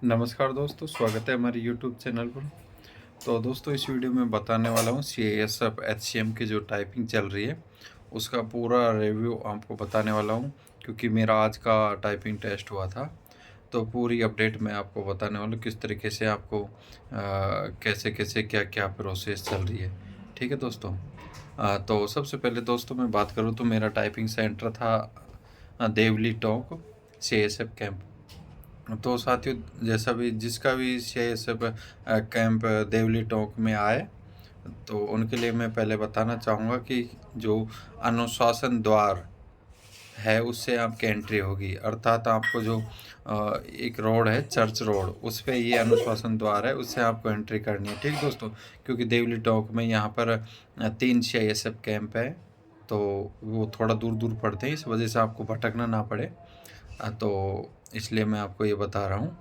नमस्कार दोस्तों, स्वागत है हमारे यूट्यूब चैनल पर। तो दोस्तों, इस वीडियो में बताने वाला हूँ CISF HCM की जो टाइपिंग चल रही है उसका पूरा रिव्यू आपको बताने वाला हूँ, क्योंकि मेरा आज का टाइपिंग टेस्ट हुआ था। तो पूरी अपडेट मैं आपको बताने वाला हूँ किस तरीके से आपको कैसे कैसे क्या क्या प्रोसेस चल रही है। ठीक है दोस्तों। तो सबसे पहले दोस्तों मैं बात करूँ तो मेरा टाइपिंग सेंटर था देवली टोंक CISF कैंप। तो साथियों, जैसा भी जिसका भी CISF कैंप देवली टोंक में आए, तो उनके लिए मैं पहले बताना चाहूँगा कि जो अनुशासन द्वार है उससे आपकी एंट्री होगी, अर्थात आपको जो एक रोड है चर्च रोड, उस पे ये अनुशासन द्वार है, उससे आपको एंट्री करनी है। ठीक दोस्तों, क्योंकि देवली टोंक में यहाँ पर 3 CISF कैंप है, तो वो थोड़ा दूर दूर पड़ते हैं, इस वजह से आपको भटकना ना पड़े। तो इसलिए मैं आपको ये बता रहा हूँ।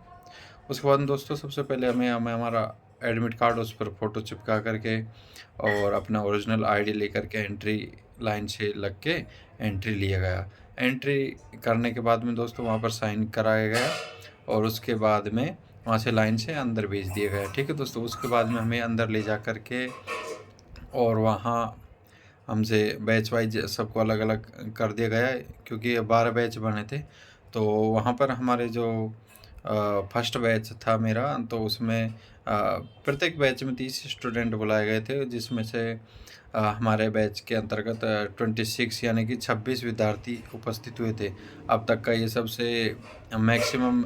उसके बाद में दोस्तों, सबसे पहले हमें हमारा एडमिट कार्ड उस पर फ़ोटो चिपका करके और अपना ओरिजिनल आईडी लेकर के एंट्री लाइन से लग के एंट्री लिया गया। एंट्री करने के बाद में दोस्तों वहाँ पर साइन कराया गया और उसके बाद में वहाँ से लाइन से अंदर भेज दिया गया। ठीक है दोस्तों। उसके बाद में हमें अंदर ले जा कर के और वहाँ हमसे बैच वाइज सबको अलग अलग कर दिया गया है, क्योंकि 12 बैच बने थे। तो वहाँ पर हमारे जो फर्स्ट बैच था मेरा, तो उसमें प्रत्येक बैच में 30 स्टूडेंट बुलाए गए थे, जिसमें से हमारे बैच के अंतर्गत 26 यानी कि 26 विद्यार्थी उपस्थित हुए थे। अब तक का ये सबसे मैक्सिमम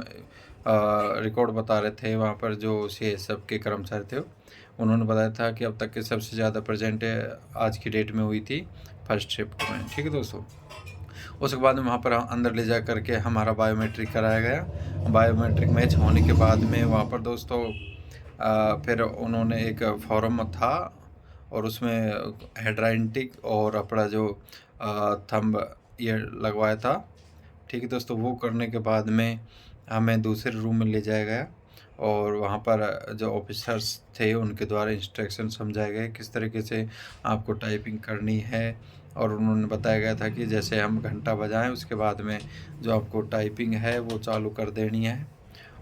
रिकॉर्ड बता रहे थे वहाँ पर जो CISF के कर्मचारी थे। उन्होंने बताया था कि अब तक के सबसे ज़्यादा प्रेजेंट आज की डेट में हुई थी फर्स्ट शिफ्ट में। ठीक है दोस्तों। उसके बाद में वहाँ पर अंदर ले जा कर के हमारा बायोमेट्रिक कराया गया। बायोमेट्रिक मैच होने के बाद में वहाँ पर दोस्तों फिर उन्होंने एक फॉर्म था और उसमें हेडराइटिंग और अपना जो थंब ये लगवाया था। ठीक है दोस्तों। वो करने के बाद में हमें दूसरे रूम में ले जाया गया और वहाँ पर जो ऑफिसर्स थे उनके द्वारा इंस्ट्रक्शन समझाए गए किस तरीके से आपको टाइपिंग करनी है। और उन्होंने बताया गया था कि जैसे हम घंटा बजाएं उसके बाद में जो आपको टाइपिंग है वो चालू कर देनी है,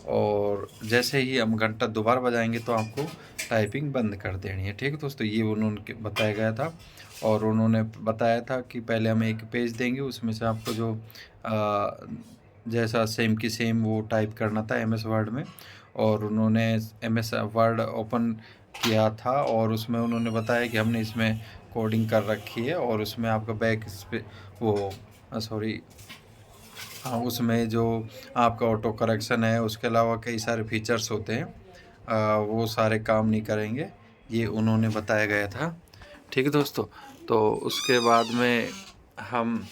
और जैसे ही हम घंटा दोबारा बजाएंगे तो आपको टाइपिंग बंद कर देनी है। ठीक है दोस्तों, ये उन्होंने बताया गया था। और उन्होंने बताया था कि पहले हम एक पेज देंगे, उसमें से आपको जो जैसा सेम की सेम वो टाइप करना था MS वर्ड में। और उन्होंने MS वर्ड ओपन किया था और उसमें उन्होंने बताया कि हमने इसमें कोडिंग कर रखी है और उसमें आपका बैक वो सॉरी, हाँ, उसमें जो आपका ऑटो करेक्शन है उसके अलावा कई सारे फीचर्स होते हैं, वो सारे काम नहीं करेंगे, ये उन्होंने बताया गया था। ठीक है दोस्तों। तो उसके बाद में हम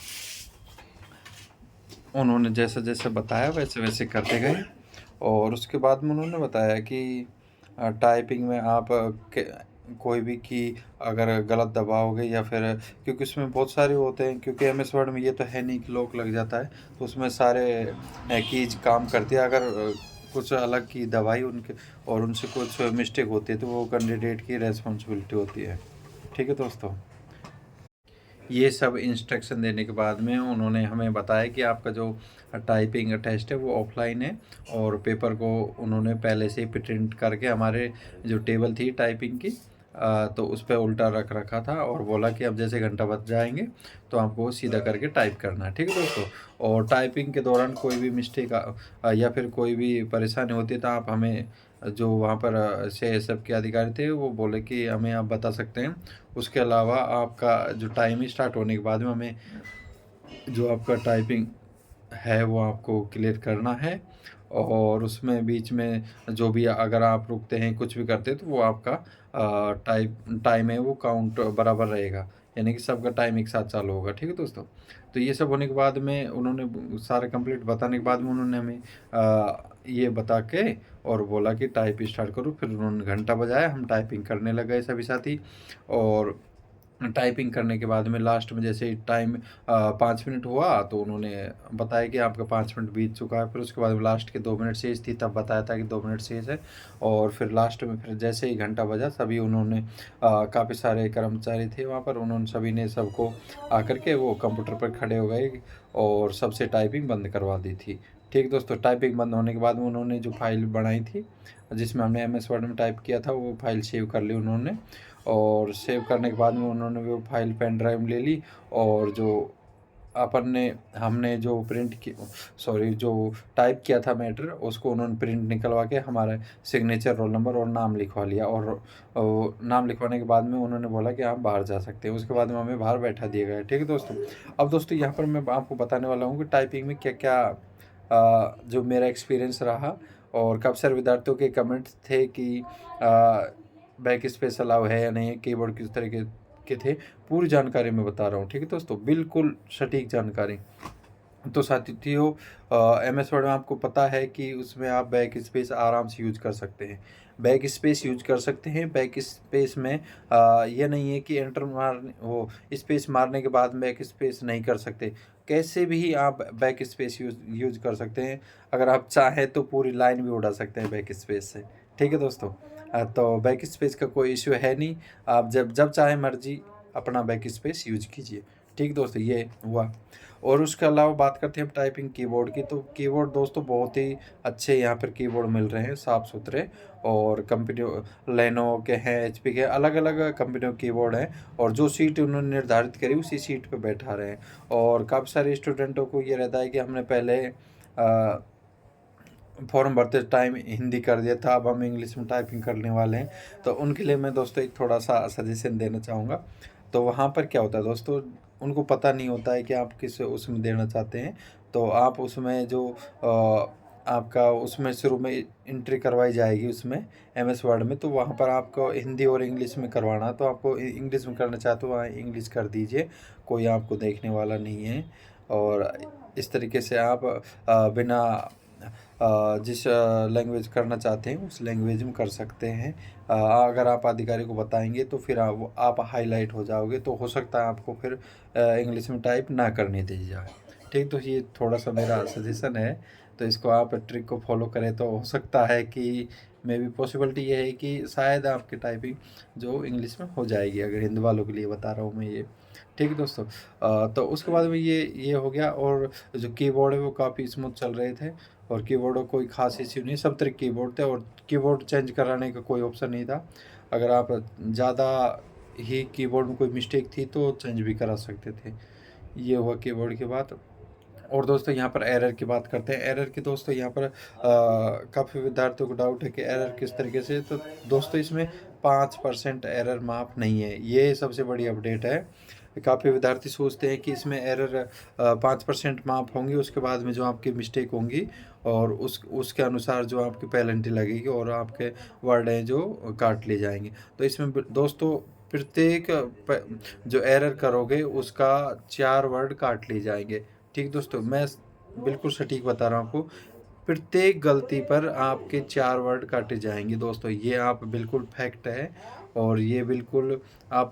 उन्होंने जैसे जैसे बताया वैसे वैसे करते गए। और उसके बाद में उन्होंने बताया कि टाइपिंग में आप कोई भी की अगर गलत दबाओगे या फिर, क्योंकि उसमें बहुत सारे होते हैं, क्योंकि MS वर्ड में ये तो है नहीं कि लॉक लग जाता है, तो उसमें सारे कीज काम करती है। अगर कुछ अलग की दवाई उनके और उनसे कुछ मिस्टेक होती है तो वो कैंडिडेट की रेस्पॉन्सिबिलिटी होती है। ठीक है दोस्तों। ये सब इंस्ट्रक्शन देने के बाद में उन्होंने हमें बताया कि आपका जो टाइपिंग टेस्ट है वो ऑफलाइन है, और पेपर को उन्होंने पहले से ही प्रिंट करके हमारे जो टेबल थी टाइपिंग की तो उस पर उल्टा रख रखा था और बोला कि अब जैसे घंटा बज जाएंगे तो आपको सीधा करके टाइप करना है। ठीक है दोस्तों। और टाइपिंग के दौरान कोई भी मिस्टेक या फिर कोई भी परेशानी होती है तो आप हमें, जो वहाँ पर CISF के अधिकारी थे, वो बोले कि हमें आप बता सकते हैं। उसके अलावा आपका जो टाइम स्टार्ट होने के बाद में हमें जो आपका टाइपिंग है वो आपको क्लियर करना है, और उसमें बीच में जो भी अगर आप रुकते हैं कुछ भी करते हैं तो वो आपका टाइम है वो काउंट बराबर रहेगा, यानी कि सबका टाइम एक साथ चालू होगा। ठीक है दोस्तों। तो ये सब होने के बाद में उन्होंने सारा कंप्लीट बताने के बाद में उन्होंने हमें ये बता के और बोला कि टाइप स्टार्ट करो। फिर उन्होंने घंटा बजाया, हम टाइपिंग करने लग गए सभी साथी। और टाइपिंग करने के बाद में लास्ट में जैसे ही टाइम 5 मिनट हुआ तो उन्होंने बताया कि आपका 5 मिनट बीत चुका है। फिर उसके बाद लास्ट के 2 मिनट शेष थी, तब बताया था कि 2 मिनट शेष है। और फिर लास्ट में फिर जैसे ही घंटा बजा सभी उन्होंने काफ़ी सारे कर्मचारी थे वहाँ पर, उन्होंने सभी ने सबको आकर के वो कंप्यूटर पर खड़े हो गए और सबसे टाइपिंग बंद करवा दी थी। ठीक दोस्तों, टाइपिंग बंद होने के बाद में उन्होंने जो फाइल बनाई थी जिसमें हमने MS वर्ड में टाइप किया था, वो फाइल सेव कर ली उन्होंने। और सेव करने के बाद में उन्होंने वो फाइल पेन ड्राइव में ले ली, और जो अपन ने हमने जो प्रिंट की सॉरी जो टाइप किया था मैटर, उसको उन्होंने प्रिंट निकलवा के हमारा सिग्नेचर, रोल नंबर और नाम लिखवा लिया। और नाम लिखवाने के बाद में उन्होंने बोला कि आप बाहर जा सकते हैं। उसके बाद में हमें बाहर बैठा दिया गया। ठीक है दोस्तों। अब दोस्तों यहाँ पर मैं आपको बताने वाला हूँ कि टाइपिंग में क्या क्या जो मेरा एक्सपीरियंस रहा, और काफ़ी सारे विद्यार्थियों के कमेंट्स थे कि बैक स्पेस अलाउ है या नहीं है, कीबोर्ड किस तरीके के थे। पूरी जानकारी मैं बता रहा हूँ। ठीक है दोस्तों, बिल्कुल सटीक जानकारी। तो साथियों, MS वर्ड में आपको पता है कि उसमें आप बैक स्पेस आराम से यूज कर सकते हैं। बैक स्पेस यूज कर सकते हैं। बैक स्पेस में ये नहीं है कि एंटर मारने वो स्पेस मारने के बाद बैक स्पेस नहीं कर सकते। कैसे भी आप बैक स्पेस यूज कर सकते हैं। अगर आप चाहें तो पूरी लाइन भी उड़ा सकते हैं बैक स्पेस से। ठीक है दोस्तों। तो बैक स्पेस का कोई इश्यू है नहीं। आप जब जब चाहे मर्जी अपना बैक स्पेस यूज कीजिए। ठीक दोस्तों, ये हुआ। और उसके अलावा बात करते हैं हम टाइपिंग कीबोर्ड की। तो कीबोर्ड दोस्तों बहुत ही अच्छे यहाँ पर कीबोर्ड मिल रहे हैं, साफ़ सुथरे। और कंपनी लेनोवो के हैं, HP के, अलग अलग कंपनियों के कीबोर्ड हैं। और जो सीट उन्होंने निर्धारित करी उसी सीट पे बैठा रहे हैं। और काफ़ी सारे स्टूडेंटों को ये रहता है कि हमने पहले फॉर्म भरते टाइम हिंदी कर दिया था, अब हम इंग्लिश में टाइपिंग करने वाले हैं। तो उनके लिए मैं दोस्तों एक थोड़ा सा सजेशन देना चाहूँगा। तो वहाँ पर क्या होता है दोस्तों, उनको पता नहीं होता है कि आप किस उसमें देना चाहते हैं। तो आप उसमें जो आपका उसमें शुरू में एंट्री करवाई जाएगी उसमें MS वर्ड में, तो वहाँ पर आपको हिंदी और इंग्लिश में करवाना। तो आपको इंग्लिश में करना चाहते हो, वहाँ इंग्लिश कर दीजिए, कोई आपको देखने वाला नहीं है। और इस तरीके से आप बिना जिस लैंग्वेज करना चाहते हैं उस लैंग्वेज में कर सकते हैं। अगर आप अधिकारी को बताएंगे तो फिर आप हाईलाइट हो जाओगे, तो हो सकता है आपको फिर इंग्लिश में टाइप ना करने दी जाए। ठीक, तो ये थोड़ा सा मेरा सजेशन है। तो इसको आप ट्रिक को फॉलो करें तो हो सकता है कि मे भी पॉसिबिलिटी ये है कि शायद आपकी टाइपिंग जो इंग्लिश में हो जाएगी, अगर हिंदी वालों के लिए बता रहा हूँ मैं ये। ठीक है दोस्तों। तो उसके बाद में ये हो गया। और जो कीबोर्ड है वो काफ़ी स्मूथ चल रहे थे, और कीबोर्ड का कोई खास इश्यू नहीं, सब तरह कीबोर्ड थे। और कीबोर्ड चेंज कराने का कोई ऑप्शन नहीं था। अगर आप ज़्यादा ही कीबोर्ड में कोई मिस्टेक थी तो चेंज भी करा सकते थे। ये हुआ कीबोर्ड की बात। और दोस्तों यहाँ पर एरर की बात करते हैं। एरर की दोस्तों यहाँ पर काफ़ी विद्यार्थियों को डाउट है कि एरर किस तरीके से। तो दोस्तों इसमें 5% एरर माफ नहीं है, ये सबसे बड़ी अपडेट है। काफ़ी विद्यार्थी सोचते हैं कि इसमें एरर 5% माफ होंगी, उसके बाद में जो आपकी मिस्टेक होंगी और उसके अनुसार जो आपकी पेनल्टी लगेगी और आपके वर्ड हैं जो काट लिए जाएंगे। तो इसमें दोस्तों प्रत्येक जो एरर करोगे उसका 4 वर्ड काट लिए जाएंगे। ठीक दोस्तों, मैं बिल्कुल सटीक बता रहा हूँ आपको। प्रत्येक गलती पर आपके 4 वर्ड काटे जाएंगे दोस्तों, ये आप बिल्कुल फैक्ट है। और ये बिल्कुल आप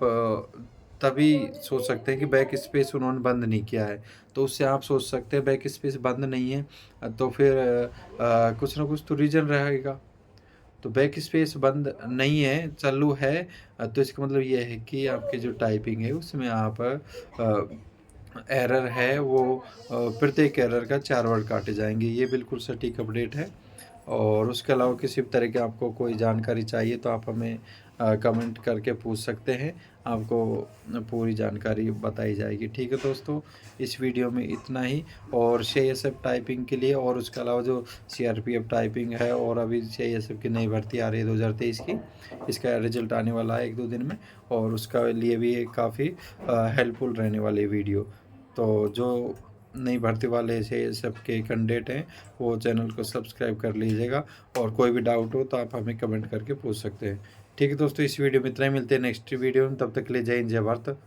तभी सोच सकते हैं कि बैक स्पेस उन्होंने बंद नहीं किया है। तो उससे आप सोच सकते हैं बैक स्पेस बंद नहीं है तो फिर कुछ ना कुछ तो रीज़न रहेगा। तो बैक स्पेस बंद नहीं है, चालू है। तो इसका मतलब ये है कि आपकी जो टाइपिंग है उसमें आप एरर है वो प्रत्येक एरर का 4 वर्ड काटे जाएंगे। ये बिल्कुल सटीक अपडेट है। और उसके अलावा किसी भी तरह की आपको कोई जानकारी चाहिए तो आप हमें कमेंट करके पूछ सकते हैं, आपको पूरी जानकारी बताई जाएगी। ठीक है दोस्तों, इस वीडियो में इतना ही। और CISF टाइपिंग के लिए और उसके अलावा जो CRPF टाइपिंग है, और अभी CISF की नई भर्ती आ रही है 2023 की, इसका रिजल्ट आने वाला है 1-2 दिन में। और उसका लिए भी काफ़ी हेल्पफुल रहने वाली वीडियो। तो जो नई भर्ती वाले से सबके कैंडिडेट हैं वो चैनल को सब्सक्राइब कर लीजिएगा। और कोई भी डाउट हो तो आप हमें कमेंट करके पूछ सकते हैं। ठीक है दोस्तों, इस वीडियो में इतना ही। मिलते हैं नेक्स्ट वीडियो में, तब तक के लिए जय हिंद, जय भारत।